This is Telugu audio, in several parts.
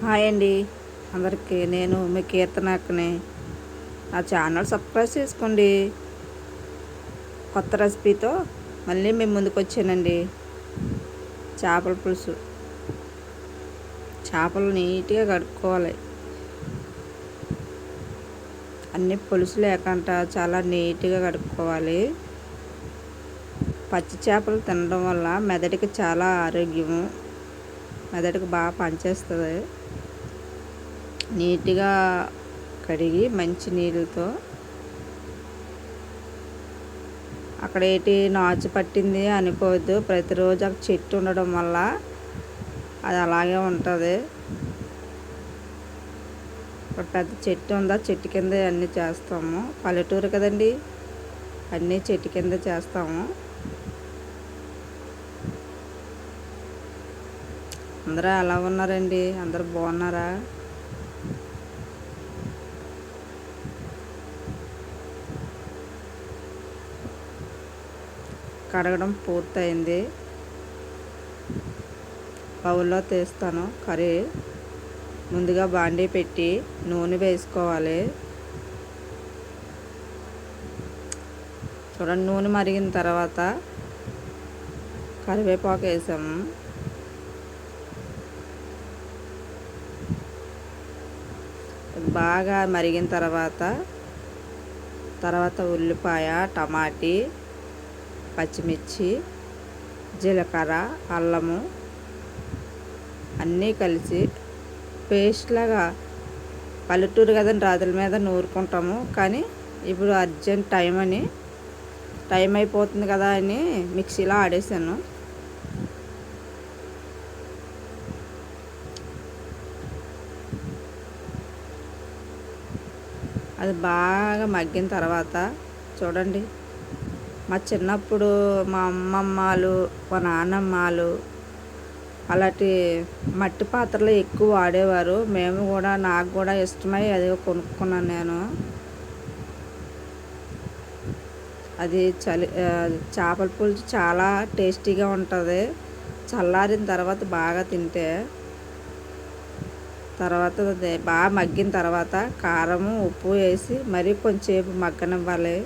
హాయ్ అండి అందరికీ. నేను మీ కీర్తనక్కని. నా ఛానల్ సబ్స్క్రైబ్ చేసుకోండి. కొత్త రెసిపీతో మళ్ళీ మేము ముందుకు వచ్చానండి. చేపల పులుసు. చేపలు నీట్గా కడుక్కోవాలి. అన్ని పులుసు లేకుండా చాలా నీట్గా కడుక్కోవాలి. పచ్చి చేపలు తినడం వల్ల మెదడుకి చాలా ఆరోగ్యము. మెదడుకి బాగా పనిచేస్తుంది. నీట్గా కడిగి మంచి నీళ్ళతో అక్కడ ఏంటి నాచు పట్టింది అనుకోవద్దు. ప్రతిరోజు అక్కడ చెట్టు ఉండడం వల్ల అది అలాగే ఉంటుంది. ఒక పెద్ద చెట్టు ఉందా, చెట్టు కింద అన్నీ చేస్తాము. పల్లెటూరు కదండి, అన్నీ చెట్టు కింద చేస్తాము. అందరూ ఎలా ఉన్నారండి? అందరూ బాగున్నారా? కడగడం పూర్తయింది. బౌల్లో తీస్తాను కర్రీ. ముందుగా బాండీ పెట్టి నూనె వేసుకోవాలి. చూడండి, నూనె మరిగిన తర్వాత కరివేపాకు వేసాము. బాగా మరిగిన తర్వాత ఉల్లిపాయ, టమాటీ, పచ్చిమిర్చి, జీలకర్ర, అల్లము అన్నీ కలిసి పేస్ట్ లాగా. పల్లెటూరు కదండి, రాదుల మీద నూరుకుంటాము. కానీ ఇప్పుడు అర్జెంట్ టైం అయిపోతుంది కదా అని మిక్సీలో ఆడేసాను. అది బాగా మగ్గిన తర్వాత చూడండి, మా చిన్నప్పుడు మా అమ్మమ్మలు, మా నాన్నమ్మలు అలాంటి మట్టి పాత్రలు ఎక్కువ వాడేవారు. మేము కూడా, నాకు కూడా ఇష్టమై అది కొనుక్కున్నాను నేను. అది చేపల పులుసు చాలా టేస్టీగా ఉంటుంది. చల్లారిన తర్వాత బాగా తింటే. తర్వాత బాగా మగ్గిన తర్వాత కారము, ఉప్పు వేసి మరీ కొంచెంసేపు మగ్గనివ్వాలి.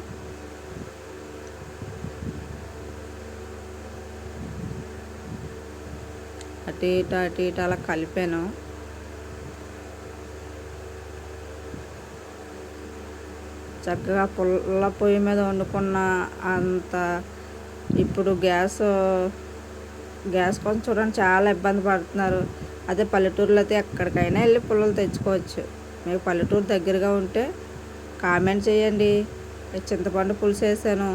అటు ఇటు అలా కలిపాను. చక్కగా పుల్ల పొయ్యి మీద వండుకున్న అంత. ఇప్పుడు గ్యాస్ కోసం చూడండి చాలా ఇబ్బంది పడుతున్నారు. అదే పల్లెటూరులో అయితే ఎక్కడికైనా వెళ్ళి పుల్లలు తెచ్చుకోవచ్చు. మీకు పల్లెటూరు దగ్గరగా ఉంటే కామెంట్ చేయండి. చింతపండు పులుసు వేసాను.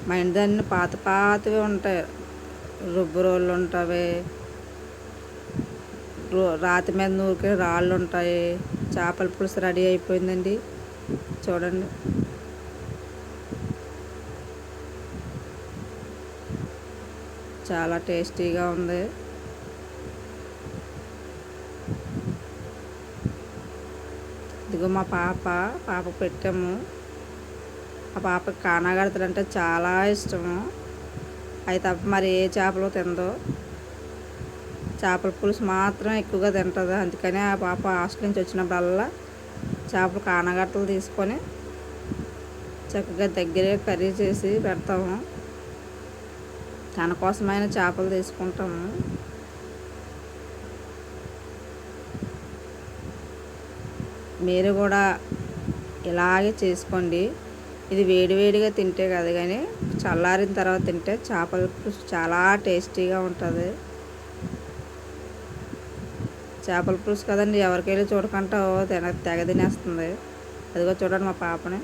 మా ఇంటి దాన్ని పాతవి ఉంటాయి. రుబ్బు రోళ్ళు ఉంటాయి, రాతి మీద నూరికే రాళ్ళు ఉంటాయి. చేపల పులుసు రెడీ అయిపోయిందండి. చూడండి, చాలా టేస్టీగా ఉంది. ఇదిగో మా పాపకు పెట్టాము. ఆ పాపకి కానాగడతలు అంటే చాలా ఇష్టము. అవి తప్ప మరి ఏ చేపలు తిందో. చేపల పులుసు మాత్రం ఎక్కువగా తింటుంది. అందుకని ఆ పాప హాస్టల్ నుంచి వచ్చినప్పుడల్లా చేపలు కానాగడతలు తీసుకొని చక్కగా దగ్గరే కర్రీ చేసి పెడతాము. తన కోసమైన చేపలు తీసుకుంటాము. మీరు కూడా ఇలాగే చేసుకోండి. ఇది వేడివేడిగా తింటే కాదు, కానీ చల్లారిన తర్వాత తింటే చేపల పులుసు చాలా టేస్టీగా ఉంటుంది. చేపల పులుసు కదండి, ఎవరికెళ్ళి చూడకుండా తెగ తినేస్తుంది. అదిగో చూడండి మా పాపని.